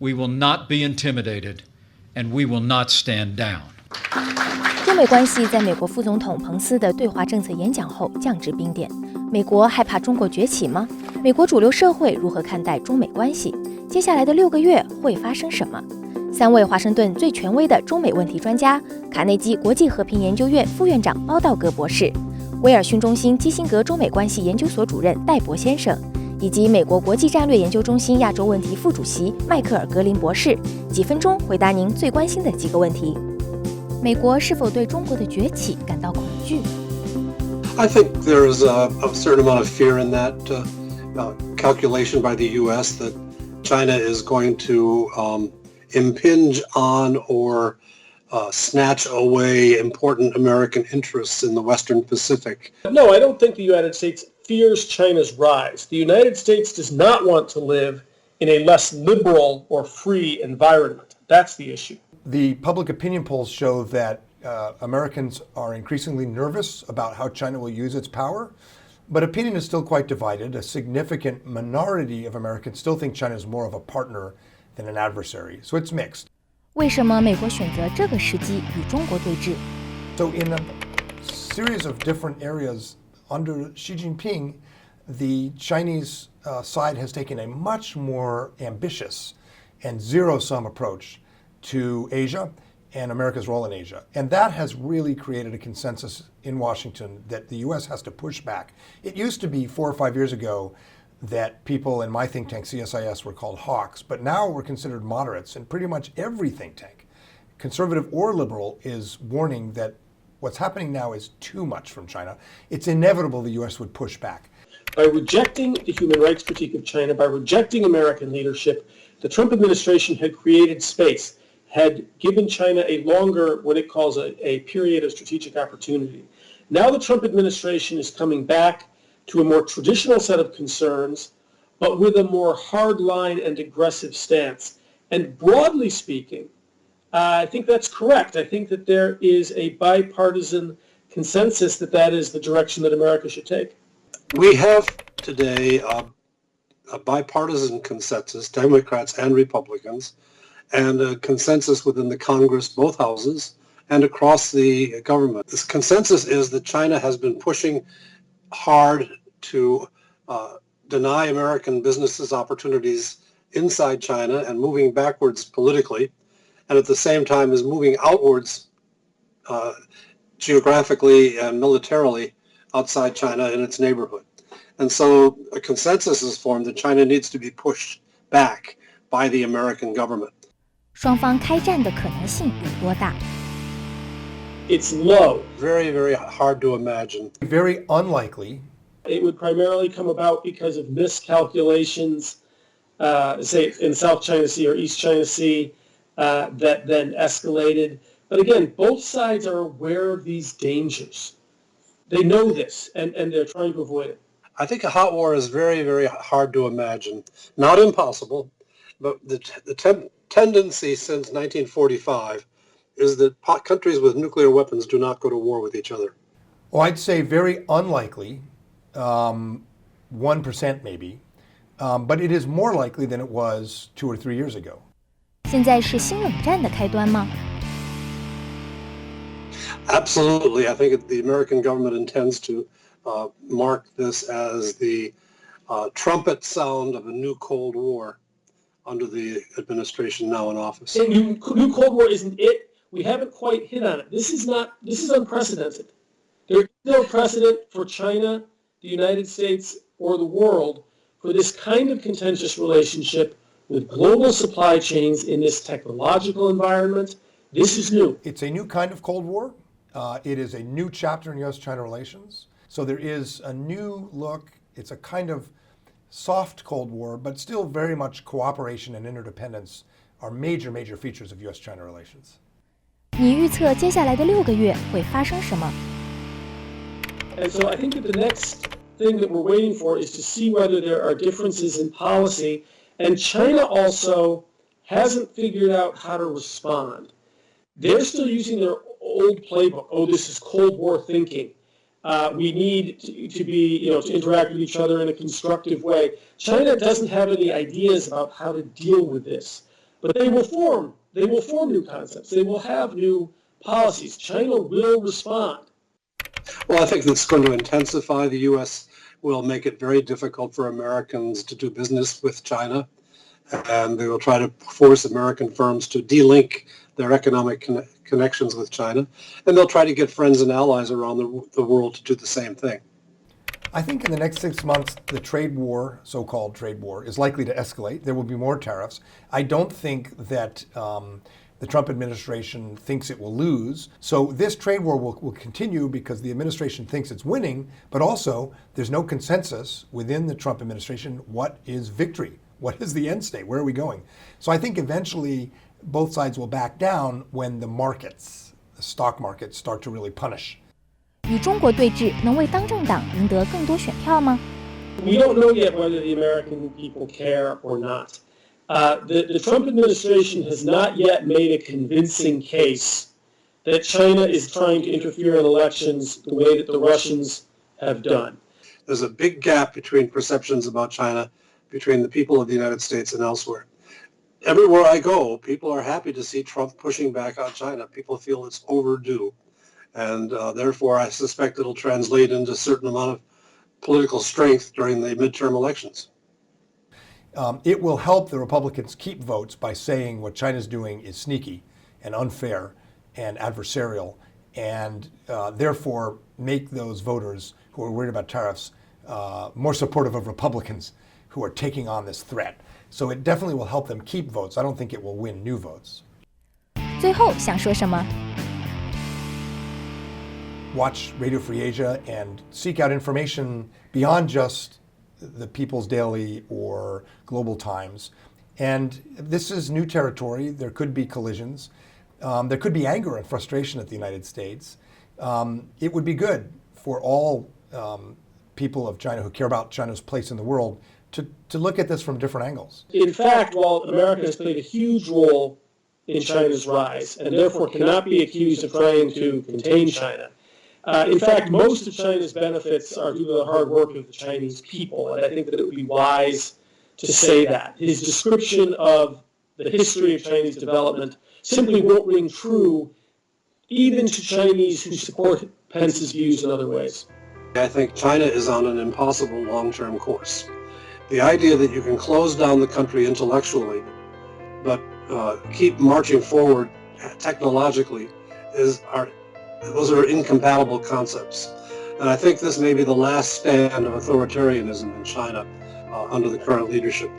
We will not be intimidated, and we will not stand down. 中美关系在美国副总统彭斯的对华政策演讲后降至冰点。美国害怕中国崛起吗？美国主流社会如何看待中美关系？接下来的6个月会发生什么？3位华盛顿最权威的中美问题专家，卡内基国际和平研究院副院长包道格博士，威尔逊中心基辛格中美关系研究所主任戴博先生，以及美国国际战略研究中心亚洲问题副主席迈克尔·格林博士，几分钟回答您最关心的几个问题。美国是否对中国的崛起感到恐惧？ I think there's a certain amount of fear in that calculation by the U.S. that China is going to impinge on or snatch away important American interests in the Western Pacific. No, I don't think the United States fears China's rise. The United States does not want to live in a less liberal or free environment. That's the issue. The public opinion polls show that Americans are increasingly nervous about how China will use its power, but opinion is still quite divided. A significant minority of Americans still think China is more of a partner than an adversary, so it's mixed. 为什么美国选择这个时机与中国对峙？ So in a series of different areas under Xi Jinping, the Chinese side has taken a much more ambitious and zero-sum approach to Asia and America's role in Asia. And that has really created a consensus in Washington that the U.S. has to push back. It used to be 4 or 5 years ago that people in my think tank, CSIS, were called hawks, but now we're considered moderates, and pretty much every think tank, conservative or liberal, is warning that what's happening now is too much from China. It's inevitable the U.S. would push back. By rejecting the human rights critique of China, by rejecting American leadership, the Trump administration had created space, had given China a longer, what it calls a period of strategic opportunity. Now the Trump administration is coming back to a more traditional set of concerns, but with a more hardline and aggressive stance. And broadly speaking, I think that's correct. I think that there is a bipartisan consensus that that is the direction that America should take. We have today a bipartisan consensus, Democrats and Republicans, and a consensus within the Congress, both houses, and across the government. This consensus is that China has been pushing hard to deny American businesses opportunities inside China and moving backwards politically, and at the same time is moving outwards geographically and militarily outside China in its neighborhood. And so a consensus is formed that China needs to be pushed back by the American government. 双方开战的可能性有多大？ It's low. Very, very hard to imagine. Very unlikely. It would primarily come about because of miscalculations, say in South China Sea or East China Sea, that then escalated. But again, both sides are aware of these dangers. They know this, and they're trying to avoid it. I think a hot war is very, very hard to imagine. Not impossible, but the tendency since 1945 is that countries with nuclear weapons do not go to war with each other. Well, I'd say very unlikely, 1% maybe, but it is more likely than it was 2 or 3 years ago. 现在是新冷战的开端吗？ Absolutely. I think the American government intends to mark this as the trumpet sound of a new Cold War under the administration now in office. And new Cold War isn't it. We haven't quite hit on it. This is unprecedented. There is no precedent for China, the United States, or the world for this kind of contentious relationship with global supply chains in this technological environment. This is new. It's a new kind of Cold War. It is a new chapter in U.S.-China relations. So there is a new look. It's a kind of soft Cold War, but still very much cooperation and interdependence are major, major features of U.S.-China relations. 你预测接下来的6个月会发生什么？ And so I think that the next thing that we're waiting for is to see whether there are differences in policy. And China also hasn't figured out how to respond. They're still using their old playbook. Oh, this is Cold War thinking. We need to be, to interact with each other in a constructive way. China doesn't have any ideas about how to deal with this. but they will form new concepts. They will have new policies. China will respond. Well, I think that's going to intensify. The U.S. will make it very difficult for Americans to do business with China, and they will try to force American firms to delink their economic connections with China, and they'll try to get friends and allies around the world to do the same thing. I think in the next 6 months, the trade war, so-called trade war, is likely to escalate. There will be more tariffs. I don't think that the Trump administration thinks it will lose. So this trade war will continue because the administration thinks it's winning, but also there's no consensus within the Trump administration. What is victory? What is the end state? Where are we going? So I think eventually both sides will back down when the markets, the stock markets, start to really punish. 与中国对峙能为当政党赢得更多选票吗？ We don't know yet whether the American people care or not. The Trump administration has not yet made a convincing case that China is trying to interfere in elections the way that the Russians have done. There's a big gap between perceptions about China between the people of the United States and elsewhere. Everywhere I go, people are happy to see Trump pushing back on China. People feel it's overdue. And therefore, I suspect it'll translate into a certain amount of political strength during the midterm elections. It will help the Republicans keep votes by saying what China's doing is sneaky and unfair and adversarial, and therefore make those voters who are worried about tariffs more supportive of Republicans who are taking on this threat. So it definitely will help them keep votes. I don't think it will win new votes. 最后想说什么？ Watch Radio Free Asia and seek out information beyond just the People's Daily or Global Times. And this is new territory. There could be collisions. There could be anger and frustration at the United States. It would be good for all people of China who care about China's place in the world to look at this from different angles. In fact, while America has played a huge role in China's rise and therefore cannot be accused of trying to contain China, in fact, most of China's benefits are due to the hard work of the Chinese people, and I think that it would be wise to say that. His description of the history of Chinese development simply won't ring true even to Chinese who support Pence's views in other ways. I think China is on an impossible long-term course. The idea that you can close down the country intellectually, but keep marching forward technologically those are incompatible concepts. And I think this may be the last stand of authoritarianism in China under the current leadership.